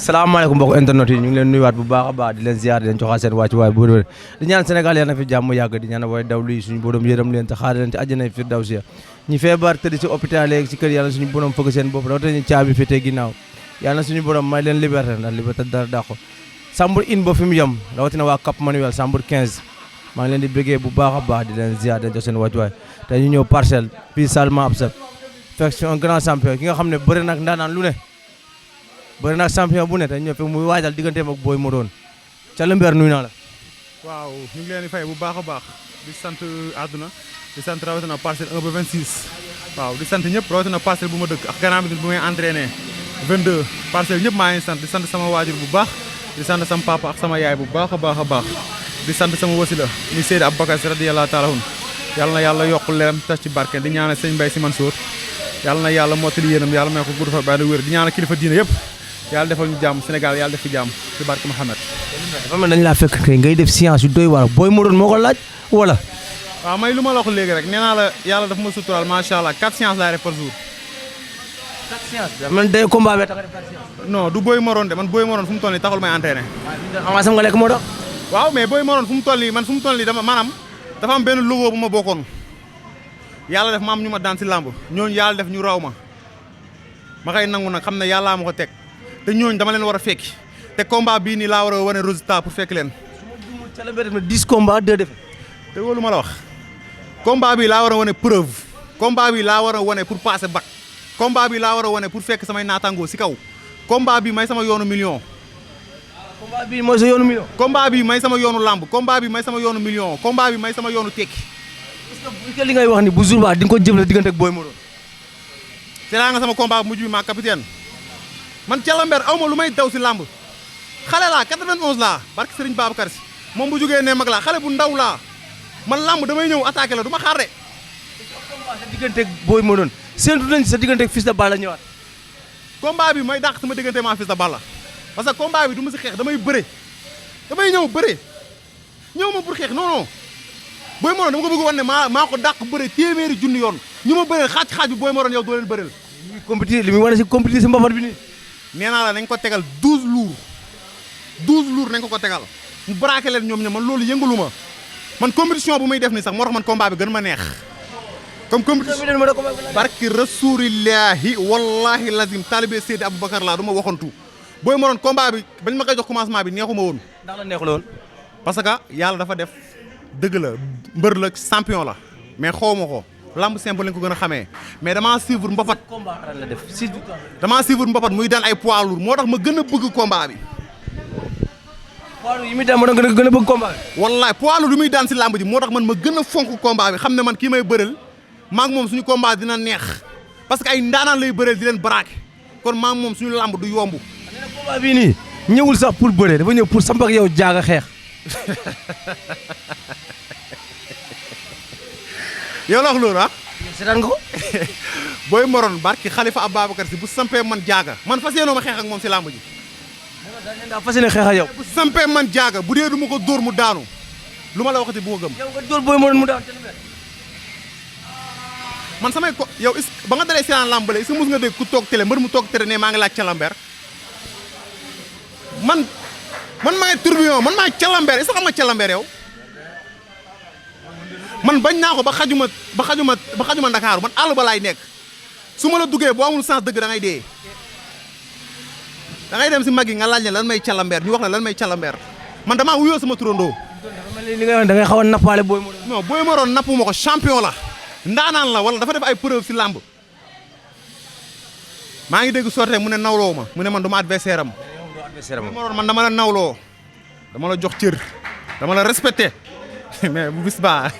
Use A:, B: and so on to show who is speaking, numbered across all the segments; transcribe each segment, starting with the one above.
A: salaamaaleykum mbokk internet yi ñu ngi leen nuyuwaat bu baax a baax di leen ziar di leen joxaat seen wàccuwaay bu wér di ñaan Sénégal yal na fi jàmm yàgg di ñaan way daw luy suñu borom yërëm leen te xaar leen ci àjjana firdawsi ñi feebar tëdd ci hôpital yeeg ci kër yàlla suñu borom fëgg seen bopp rawatina ñu caabi féetee ginnaaw yàlla suñu borom may leen liberté ndax liberté dara dàqo Sambour in ba fi mu yem rawatina waa Cap Manuel Sambour 15 maa ngi leen di bëggee bu baax a baax di leen ziar di leen jox seen wàccuwaay te ñu ñëw parcelle fii Salma Absa fekk un grand champion ki nga xam ne bëri nag ndaanaan lu ne bëri nag champion bu ne te ñëw fekk muy waajal digganteem ak Boy Maroon Calamber nuyu naa la.
B: waaw ñu ngi leen di fay bu baax a baax di sant àdduna di sant rawatina parcelle 1 ba 26 waaw di sant ñëpp rawatina parcelle bu ma dëkk ak gannaaw bi bu may entraîné 22 parcelle ñëpp maa ngi sant di sant sama waajur bu baax di sant sama papa ak sama yaay bu baax a baax a baax di sant sama wasila muy Seydi Aboubacar Si radiyallahu taala anhu yàlla na yàlla yokk leeram tas ci barke di ñaanal sëñ Mbaye Sy Mansour yàlla na yàlla mottali yéenam yàlla may ko gudd fa bàyyi wér di ñaanal kilifa diine yëpp yàlla defal ñu jàmm Sénégal yàlla def fi jàmm ci barke Mouhamed.
A: dafa mel dañu laa fekk kay ngay def science yu doy waar Boy Maroon moo ko laaj wala.
B: waaw may lu ma la wax léegi rek nee naa la yàlla dafa ma suturaal macha allah 4 séances laay def par jour.
A: 4 séances. man day combat bee tax a def 4 séances.
B: non du Boy Maroon de man Boy Maroon fu mu toll nii taxul may entraîné.
A: waaw sam nga lekk moo tax.
B: waaw mais Boy Maroon fu mu toll nii man fu mu toll nii dama maanaam dafa am benn logo bu ma bokkoon yàlla def ma am ñu ma daan si làmb ñooñu yàlla def ñu raw ma ma koy nangu nag xam ne yàllaa ma ko teg te ñooñu dama leen war a fekki te combat bii nii laa war a wane résultat pour fekk leen.
A: Calamber def na 10 combats 2 défaites.
B: te loolu ma la wax combat bi laa war a wane preuve combat bi laa war a wane pour passer bac combat bi laa war a wane pour fekk samay naataangoo si kaw combat bi may sama yoonu million.
A: combat bii mooy sa yoonu million.
B: combat bi may sama yoonu lamb combat bi may sama yoonu million combat bi may sama yoonu tekki.
A: est-ce que li ngay wax ni bu jour ba di nga ko jëfle diggante ak Boy Maroon.
B: seetaan nga sama combat bu mujj bi maa capitaine man Calamber aw ma lu may daw si lamb xale laa 91 laa barke Serigne Babacar Si moom bu jógee ne mag laa xale bu ndaw laa man lamb damay ñëw attaqué la du ma xaar de.
A: sa diggante ak Boy Maroon séntu nañ sa diggante ak Fils de Balla ñëwaat.
B: combat bi may dàq sama diggante maa Fils de Balla parce que combat bi du ma si xeex damay bëre damay ñëw bëre ñëw ma pour xeex non non Boy Maroon dama ko bëgg wan ne maa ko dàq bëre téeméeri junni yoon ñu ma bëreel xaaj bi Boy Maroon yow doo leen bëreel.
A: li muy wane si compétition si mbapat bi nii.
B: nee naa la nañ ko tegal 12 jours nañ ko tegal mu braqué leen ñoom man loolu yëngalu ma man compétition bu muy def ni sax moo tax man combat bi gën ma neex. comme compétition barki rasulillahi wallahi lazim talibé Seydi Aboubacar laa du ma waxantu Boy Maroon combat bi bañ ma koy jox commencement bi neexuma woon.
A: ndax la neexul woon.
B: parce que yàlla dafa def dëgg la mbër la champion la mais xaw ma ko lamb simple lañ ko gën a xamee mais damaa suivre mbapat.
A: combat la def
B: damaa suivre mbapat muy daan ay poids lourd moo tax ma gën a bëgg combat bi.
A: poids lourd yi muy daan moo tax nga gën a bëgg combat bi.
B: wallaay poids lourd yi muy daan si lamb ji moo tax man ma gën a fonk combat bi xam ne man kii may bëreel maak moom suñu combat dina neex parce que ay ndaanaan lay bëreel di leen braqué kon maak moom suñu lamb du yomb.
A: nee na combat bii nii ñëwul sax pour bëree dafa ñëw pour samp ak yow jaaga xeex.
B: yow la wax loolu ah.
A: seetaan nga ko.
B: Boy Maroon barki Khalifa Ababacar Si bu sampee man jaaga man fas yéenoo ma xeex ak moom si lamb ji.
A: daa fas yéene xeex ak yow.
B: bu sampee man jaaga bu dee du ma ko dóor mu daanu lu ma la waxati bu ko gëm.
A: yow nga dóor Boy Maroon mu daanu.
B: man samay ko yow ba nga dalee seetaan lamb la est-ce que mos nga dégg ku toog télé mbër mu toog télé ne maa ngi laaj Calamber man maay tourbillon man maay Calamber est-ce que xam nga Calamber yow man bañ naa ko ba xajuma Ndakaaru man àll ba laay nekk su ma la duggee boo amul sens dëgg da ngay dee da ngay dem si mag yi nga laaj ne lan may Calamber ñu wax la lan may Calamber man damaa wuyoo sama turandoo.
A: li nga wax da ngay xaw a nappaale Boy Maroon.
B: non Boy Maroon nappu ma ko champion la ndaanaan la wala dafa def ay preuve si làmb maa ngi dégg sorte mu ne nawloo ma mu ne man du ma adversaire am. Boy Maroon man dama la nawloo dama la jox cër dama la respecté mais bu bis baa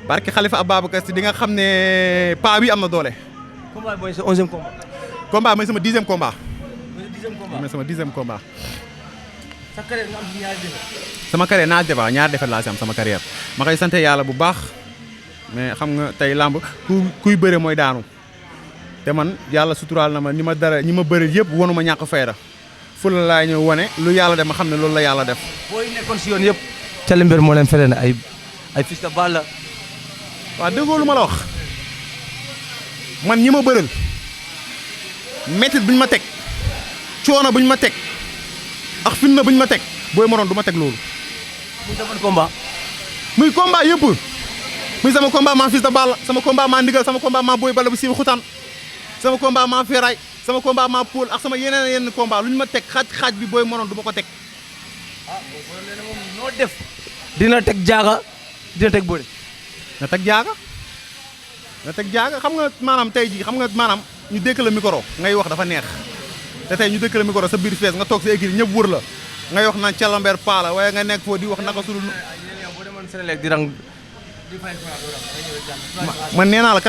B: barke Khalifa Ababacar Si di nga xam ne paa bi am na doole.
A: combat bi mooy sa 11e combat.
B: combat mooy sama 10e combat.
A: mooy
B: sama 10e combat.
A: sa carrière nga am ci ñaari défaite.
B: sama carrière ñaari défaite laa si am sama carrière ma koy sant yàlla bu baax mais xam nga tey làmb kuy bëre mooy daanu te man yàlla suturaal na ma ñi ma bëre yëpp wanu ma ñàkk fayda fula laa ñëw wane lu yàlla def ma xam ne loolu la yàlla def.
A: booy nekkoon si yoon yëpp. Calamber moo leen fere ne ay Fils de Balla.
B: waaw déggoo lu ma la wax man ñi ma bëral métit bi ñu ma teg coono buñ ma teg ak fitna buñ ma teg Boy Maroon du ma teg loolu.
A: muy defoon combat.
B: muy combat yëpp muy sama combat maa Fils de Balla sama combat maa Ndigal sama combat maa Boy Balla bu siiw xutaan sama combat maa Feray sama combat maa Poul ak sama yeneen combat lu ñu ma teg xaaj bi Boy Maroon du ma ko teg.
A: moom noo def. dina teg jaaga dina teg bëri.
B: na teg jaaga xam nga maanaam tey jii xam nga maanaam ñu dékk la micro ngay wax dafa neex te tey ñu dékk la micro sa biir fees nga toog sa équipe ñëpp wër la ngay wax naan calamber paala waaye nga nekk foo di wax naka sulu man nee naa la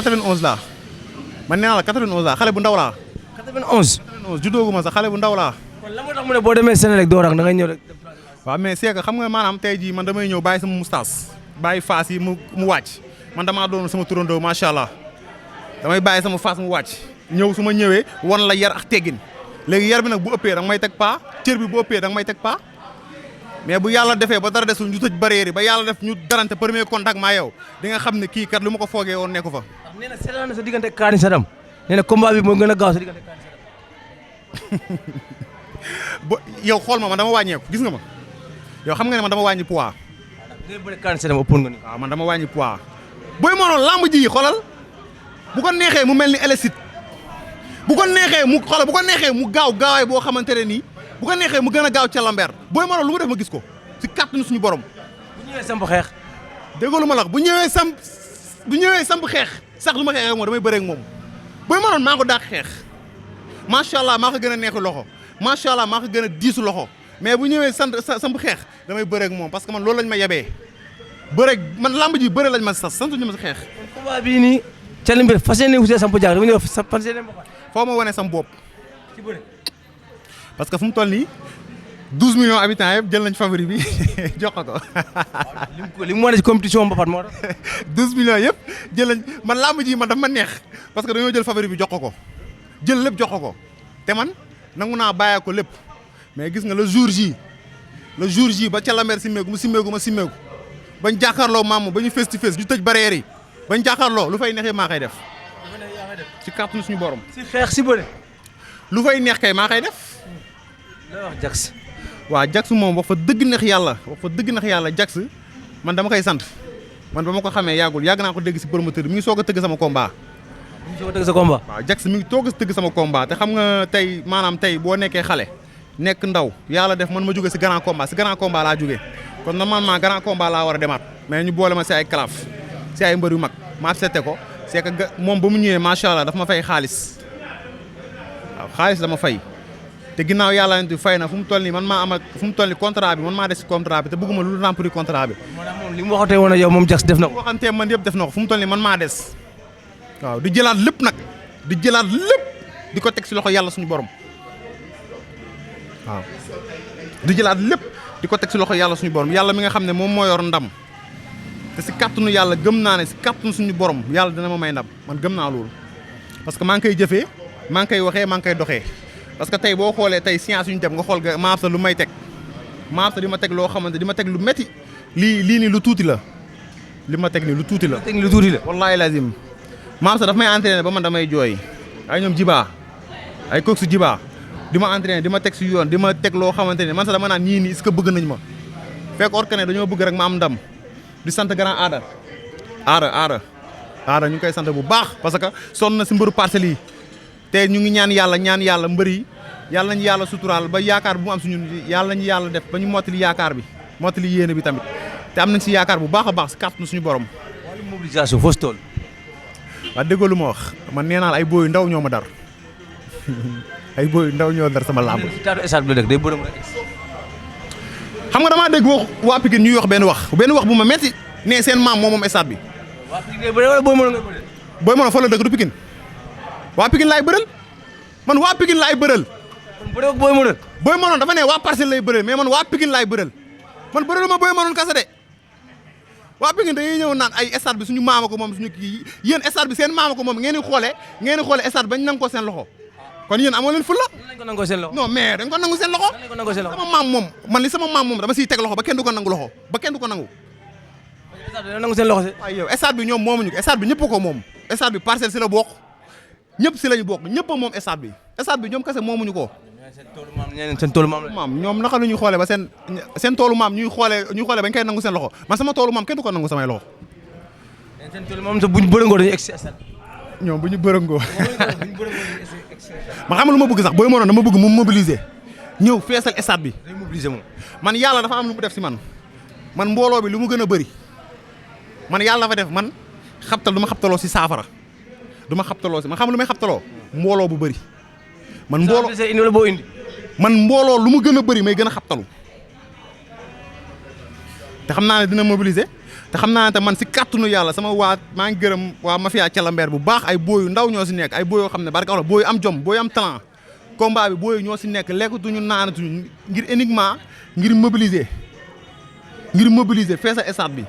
B: 91 laa xale bu ndaw laa.
A: 91.
B: juddooguma sax xale bu ndaw laa.
A: kon la moo tax mu ne boo demee Sénélec doo rang da ngay ñëw rek.
B: waaw mais c'est que xam nga maanaam tey jii man damay ñëw bàyyi sama moustache bàyyi faas yi mu wàcc man damaa doon sama turandoo macha allah damay bàyyi sama faas mu wàcc ñëw su ma ñëwee wan la yar ak teggin léegi yar bi nag bu ëppee danga may teg paa cër bi bu ëppee danga may teg paa mais bu yàlla defee ba dara desul ñu tëj barrière yi ba yàlla def ñu darante premier contact maa yow di nga xam ne kii kat lu ma ko foogee woon nekku fa.
A: nee na seetaan na sa diggante Kaani Sadam nee na combat bi moo gën a gaaw sa diggante Kaani Sadam.
B: yow xool ma man dama wàññeeku gis nga ma yow xam nga ne man dama wàññi poids.
A: ngay bëre Kaani Sadam ëppoon nga ni.
B: waaw man dama wàññi poids. Boy Maroon lamb ji xoolal bu ko neexee mu mel ni électricité bu ko neexee mu xoolal bu ko neexee mu gaawaay boo xamante ne nii bu ko neexee mu gën a gaaw ca lamber Boy Maroon lu mu def ma gis ko si kàttanu suñu borom.
A: bu ñëwee samp xeex.
B: déggoo lu ma la wax bu ñëwee samp xeex sax lu ma xeexee moom damay bëree ak moom Boy Maroon maa ko dàq xeex macha allah maa ko gën a neexu loxo macha allah maa ko gën a diisu loxo mais bu ñëwee samp xeex damay bëree ak moom parce que man loolu lañ ma yebee bëre man lamb ji bëre lañ ma sas sant ñu ma si xeex.
A: kon combat bii nii Thialy Mbir fas yéene wutee samp jaar dama ñëw fas yéene ma
B: foo ma wane sam bopp.
A: ci bëre.
B: parce que fu mu toll nii 12 millions habitants yëpp jël nañ favori bi jox ko.
A: li mu wane ci compétition Mbapat moo tax.
B: 12 millions yëpp jël nañ man lamb ji man dafa ma neex parce que dañoo jël favori bi jox ko jël lépp jox ko te man nangu naa bàyyee ko lépp mais gis nga le jour J ba ca Lamber simmeeku ma simmeeku bañ jàkkaarloo maamu ba ñu face to face ñu tëj barrière yi bañ jàkkaarloo lu fay neexee maa koy def. ci kàttanu suñu borom.
A: si xeex si bëre.
B: lu fay neex kay maa koy def.
A: lay wax Jax.
B: waaw Jax moom wax fa dëgg neex yàlla Jax man dama koy sant man ba ma ko xamee yàggul yàgg naa ko dégg si promoteur mi ngi soog a tëgg sama combat. waaw Jax mi ngi toog a tëgg sama combat te xam nga tey maanaam tey boo nekkee xale nekk ndaw yàlla def man ma jóge si grand combat laa jógee kon normalement grand combat laa war a demaat mais ñu boole ma si ay calaf si ay mbër yu mag ma accepté ko c'est que moom ba mu ñëwee macha allah dafa ma fay xaalis waaw xaalis dama fay te ginnaaw yàlla nit fay na fu mu toll nii man maa am ak fu mu toll nii contrat bi man maa des si contrat bi te bëgguma lu remplir contrat bi.
A: moo tax moom li mu waxatee woon ak yow moom Jax def na ko.
B: waxantee man yëpp def na ko fu mu toll nii man maa des waaw di jëlaat lépp nag di ko teg si loxo yàlla suñu borom waaw di jëlaat lépp di ko teg si loxo yàlla suñu borom yàlla mi nga xam ne moom moo yor ndam te si kàttanu yàlla gëm naa ne si kàttanu suñu borom yàlla dina ma may ndam man gëm naa loolu parce que maa ngi koy jëfee maa ngi koy waxee maa ngi koy doxee parce que tey boo xoolee tey science yu ñu dem nga xool nga maam sa lu may teg maam sa di ma teg loo xamante di ma teg lu métti lii nii lu tuuti la li ma teg nii lu tuuti la. wallaahi lazim maam sa daf may entraîné ba man damay jooy ay ñoom jibaa ay coach jibaa di ma entraîné di ma teg si yoon di ma teg loo xamante ne man sax dama naan ñii nii est-ce que bëgg nañ ma fekk or que ne dañoo bëgg rek ma am ndam di sant grand aada ñu ngi koy sant bu baax parce que sonn na si mbëru parcelles yi te ñu ngi ñaan yàlla mbër yi yàlla nañu yàlla suturaal ba yaakaar bu mu am si ñun yàlla nañu yàlla def ba ñu mottali yaakaar bi mottali yéene bi tamit te am nañ si yaakaar bu baax a baax si kàttanu suñu borom.
A: wàllu mobilisation foo si toll.
B: waaw déggoo lu ma wax man nee naa la ay booy ndaw ñoo ma dar ay booy ndaw ñoo dar sama làmb. xam nga damaa dégg wax waa Pikine ñuy wax benn wax bu ma metti ne seen maam moom stade bi.
A: waa Pikine ngay bëre wala Boy Maroon ngay bëre.
B: Boy Maroon fa la dëkk du Pikine waa Pikine laay bëreel man waa Pikine laay bëreel.
A: kon bëre ak Boy Maroon.
B: Boy Maroon dafa ne waa Parcelles lay bëreel mais man waa Pikine laay bëreel man bëreel ma Boy Maroon kase de waa Pikine dañuy ñëw naan ay stade bi suñu maama ko moom suñu kii yéen stade bi seen maama ko moom ngeen di xoolee stade bañ nangu ko seen loxo kon yéen amoo leen fulla.
A: dañ ko nangu seen loxo.
B: non mais dañ ko nangu seen loxo. sama maam moom man li sama maam moom dama siy teg loxo ba kenn du ko nangu loxo ba kenn du ko nangu.
A: nangu seen loxo si.
B: waaye yow stade bi ñoom moomuñu ko stade bi ñëpp ko moom stade bi Parcelles si la bokk ñëpp si lañu bokk ñëpp a moom stade bi ñoom kese moomuñu ko.
A: seen toolu maam la.
B: maam ñoom naka la ñuy xoolee ba seen toolu maam ñuy xoolee bañ koy nangu seen loxo man sama toolu maam kenn du ko nangu samay loxo.
A: seen toolu maam sax bu ñu bërëngoo dañuy egg si stade.
B: ñoom bu ñu bërëngoo. man xam nga lu ma bëgg sax booy mënoon dama bëgg mu mobiliser ñëw feesal stade bi.
A: day mobiliser moom.
B: man yàlla dafa am lu mu def si man mbooloo bi lu mu gën a bëri man yàlla dafa def man du ma xabtaloo si saafara du ma xabtaloo si man xam lu may xabtaloo mbooloo bu bëri. man mbooloo
A: indi wala boo indi.
B: man mbooloo lu mu gën a bëri may gën a xabtalu te xam naa ne dina mobiliser te xam naa ne te man si kàttanu yàlla sama maa ngi gërëm waa mafia Calambeer bu baax ay booyu ndaw ñoo si nekk ay booyoo xam ne barka wax booyu am jom booyu am talent combat bi booyu ñoo si nekk lekkatuñu naanatuñu ngir uniquement ngir mobiliser feesa stade bi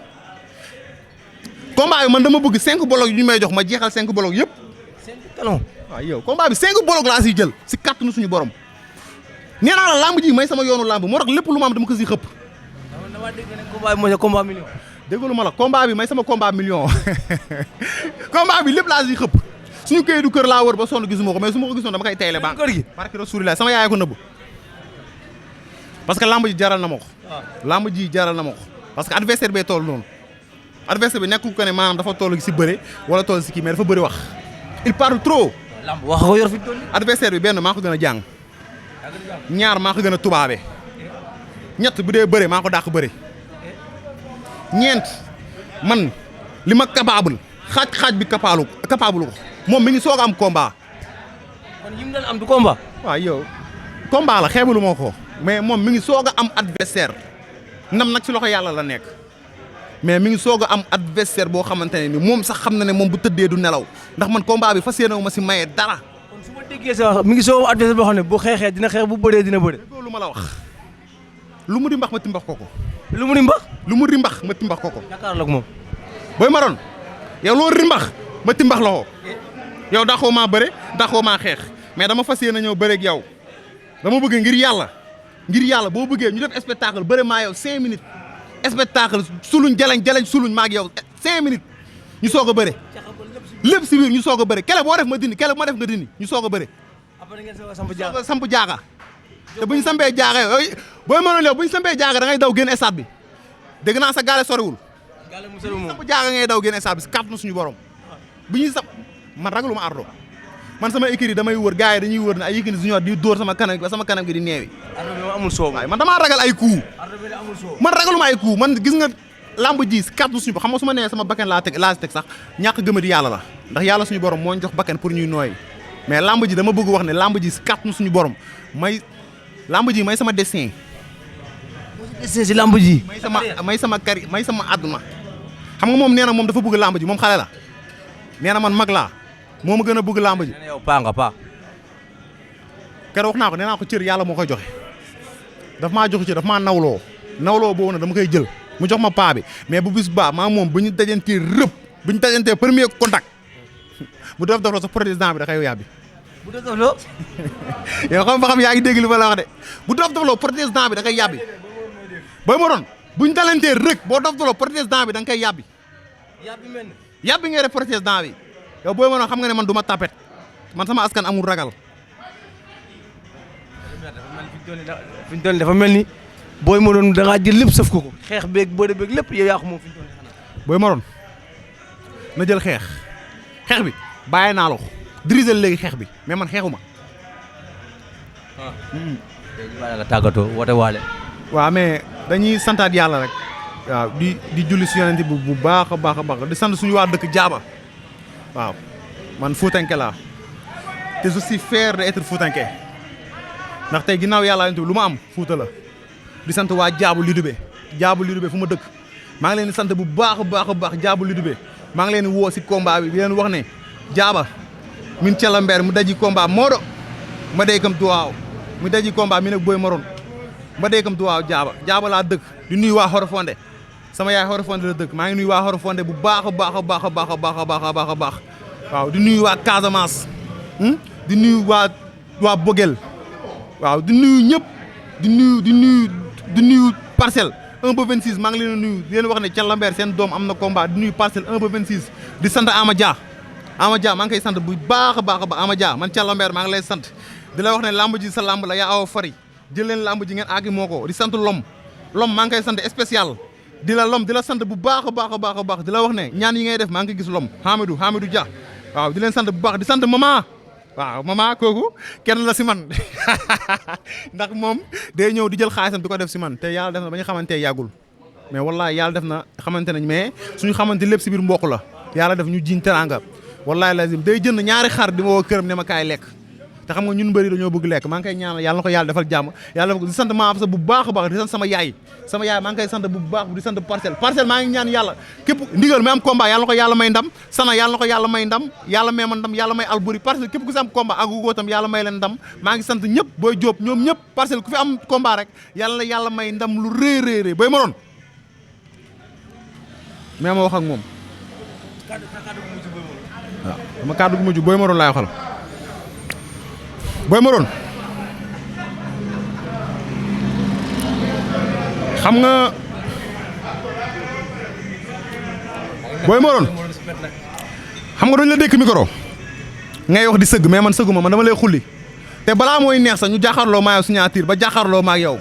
B: combat bi man dama bëgg 5 bolok yu ñu may jox ma jeexal 5 bolok yëpp.
A: 5 talons.
B: waaw yow combat bi 5 bolok laa siy jël si kàttanu suñu borom nee naa la lamb ji may sama yoonu lamb moo tax lépp lu ma am dama ko siy xëpp.
A: dama dégg ne combat bi mooy sa combat million.
B: déggalu ma la combat bi may sama combat million combat bi lépp laa siy xëpp suñu këyitu kër laa wër ba sonn gisuma ko mais su ma ko gisoon dama koy tayle banque.
A: kër gi
B: barke Rasulillah sama yaay ko nëbb parce que lamb ji jaral na ma ko. lamb ji jaral na ma ko parce que adversaire bee toll noonu adversaire bi nekkul ko ne maanaam dafa toll si bëre wala toll si kii mais dafa bëri wax il parle trop.
A: lamb wax ko yor fi toll.
B: adversaire bi benn maa ko gën a jàng ñaar maa ko gën a tubaabe ñett bu dee bëre maa ko dàq bëre ñeent man li ma capable xaaj bi capable ko moom mi ngi soog a am combat.
A: kon yi mu doon am du combat.
B: waaw yow combat la xeebalu ma ko mais moom mi ngi soog a am adversaire ndam nag si loxo yàlla la nekk mais mi ngi soog a am adversaire boo xamante ne ni moom sax xam na ne moom bu tëddee du nelaw ndax man combat bi fas yéene ma si maye dara.
A: kon su ma déggee sa mi ngi soog a am adversaire boo xam ne bu xeexee dina xeex bu bëree dina bëre.
B: lu ma la wax lu mu di mbax ma timbax ko ko.
A: lu mu rimbax.
B: lu mu rimbax ma timbax ko ko.
A: jàkkaarloog moom.
B: booy maroon yow loo rimbax ma timbax la ko yow daxoo maa bëre daxoo maa xeex mais dama fas yéene ñëw bëre ak yow dama bëgg ngir yàlla boo bëggee ñu def spectacle bëre maa yow 5 minutes spectacle suluñ jaleñ suluñ maa ak yow 5 minutes ñu soog a bëre lépp si biir ñu soog a bëre kele boo def ma dindi kele bu ma def nga dindi ñu soog a bëre.
A: après ngeen soog a
B: samp jaaga te bu ñu sampee jaaga yooyu booy mënoon yow bu ñu sampee jaaga da ngay daw génn stade bi dégg naa sa gaale soriwul.
A: gaale mu soriwul moom
B: samp jaaga ngay daw génn stade bi si kàttanu suñu borom bu ñuy samp man ragalu ma ardo man sama écurie damay wër gars yi dañuy wër ne ay Yékini Junior di dóor sama kanam gi di neewi.
A: ardo bi amul soow.
B: waaye man damaa ragal ay coups.
A: ardo bi amul soow.
B: man ragaluma ay coups man gis nga lamb ji si kàttanu suñu borom xam nga su ma nee sama bakkan laa si teg sax ñàkk gëmadi yàlla la ndax yàlla suñu borom moo ñu jox bakkan pour ñuy nooy mais lamb ji dama bëgg wax ne lamb ji si kàttanu suñu borom may sama destin.
A: si lamb ji.
B: may sama àdduna xam nga moom nee na moom dafa bëgg lamb ji moom xale la nee na man mag laa moo ma gën a bëgg lamb ji.
A: nee na yow paa nga paa.
B: keroog wax naa ko nee naa ko cër yàlla moo koy joxe daf maa jox cër daf maa nawloo boobu nag dama koy jël mu jox ma paa bi mais bu bis baa maa moom bu ñu dajantee bu ñu dajantee premier contact bu def la sa président bi da koy yàbbi.
A: bu def loo.
B: yow xam yaa ngi dégg li ma la wax de bu def loo président bi da koy yàbbi booy ma doon bu ñu dajantee boo def loo président bi da nga koy yàbbi. yàbbi ngay def président bi yow booy ma doon xam nga ne man du ma tapet man sama askan amul ragal.
A: fi ñu toll dafa mel ni booy ma doon da ngaa jël lépp sëf ko xeex beeg bëre beeg lépp yow yaa ko moom fi ñu toll xanaa.
B: booy ma doon na jël xeex bi bàyyi naa la ko diriger léegi xeex bi mais man xeexuma.
A: waaw. tey jii nga tàggatoo woote waale.
B: waaw mais dañuy santaat yàlla rek. waaw di julli si yonent bi bu baax a baax di sant suñu waa dëkk Jaaba waaw man Foutanké laa te je suis fier d'être Foutanké ndax tey ginnaaw yàlla yonent bi lu ma am Fouta la di sant waa Jaabu Lidube fu ma dëkk maa ngi leen di sant bu baax a baax Jaabu Lidube maa ngi leen di woo si combat bi di leen wax ne Jaaba min Calambeer mu daji combat Moodo ma dey kam duwaaw mu daji combat mi nag Boy Maroon ma dey kam duwaaw Jaaba laa dëkk di nuyu waa Xorofonde sama yaay Xorofonde la dëkk maa ngi nuyu waa Xorofonde bu baax a baax waaw di nuyu waa Casamance di nuyu waa Bogel waaw di nuyu ñëpp di nuyu Parcelles 1 ba 26 maa ngi leen di nuyu di leen wax ne Calambeer seen doom am na combat di nuyu Parcelles 1 ba 26 di sant Ama Dia maa ngi koy sant bu baax a baax Ama Dia man Calambeer maa ngi lay sant di la wax ne lamb ji sa lamb la yaa awa fari jël leen lamb ji ngeen aagi moo ko di sant lom maa ngi koy sant spécial di la sant bu baax a baax a baax a baax di la wax ne ñaan yi ngay def maa ngi gis lom Hamidou Dia waaw di leen sant bu baax di sant mama waaw mama kooku kenn la si man ndax moom day ñëw di jël xaalisam di ko def si man te yàlla def na ba ñu xamante yàggul mais wallahi yàlla def na xamante nañ mais suñu xamante lépp si biir mbokk la yàlla def ñu jiñ teranga wallahi lazim day jënd ñaari xar di ma woo këram ne ma kaay lekk te xam nga ñun mbëri dañoo bëgg lekk maa ngi koy ñaanal yàlla na ko yàlla defal jàmm yàlla defal ko di sant maa sa bu baax a baax di sant sama yaay maa ngi koy sant bu baax di sant parcelle maa ngi ñaan yàlla képp ndigal may am combat yàlla na ko yàlla may ndam sana yàlla na ko yàlla may ndam yàlla may ma ndam yàlla may alburi parcelle képp ku si am combat ak gugoo tam yàlla may leen ndam maa ngi sant ñëpp booy jóob ñoom ñëpp parcelle ku fi am combat rek yàlla na yàlla may ndam lu réeréeré booy ma doon mais ma wax ak moom waaw dama kàddu gu mujj booy ma doon laay waxal Boy Maroon xam nga Boy Maroon xam nga dañ la dékk micro ngay wax di sëgg mais man sëgguma man dama lay xulli te balaa mooy neex sax ñu jàkkaarloo maa yow signature ba jàkkaarloo maa yow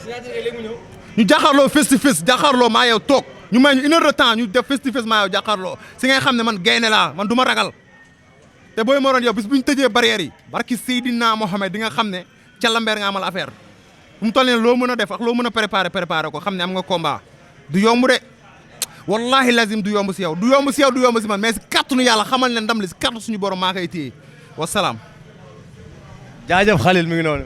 B: ñu jàkkaarloo face to face jàkkaarloo maa yow toog ñu may ñu 1 heure de temps ñu def face to face maa yow jàkkaarloo si ngay xam ne man gaynde laa man du ma ragal te Boy Maroon yow bis bu ñu tëjee barrière yi barki Seydina Mohamed di nga xam ne ca lambeer nga amal affaire bu mu toll ne loo mën a def ak loo mën a préparer ko xam ne am nga combat du yomb de wallahi lazim du yomb si yow du yomb si yow du yomb si man mais si kàttanu yàlla xamal ne ndam li si kàttu suñu borom maa koy téye wasalaam.
A: jaajëf Khalil mi ngi noonu.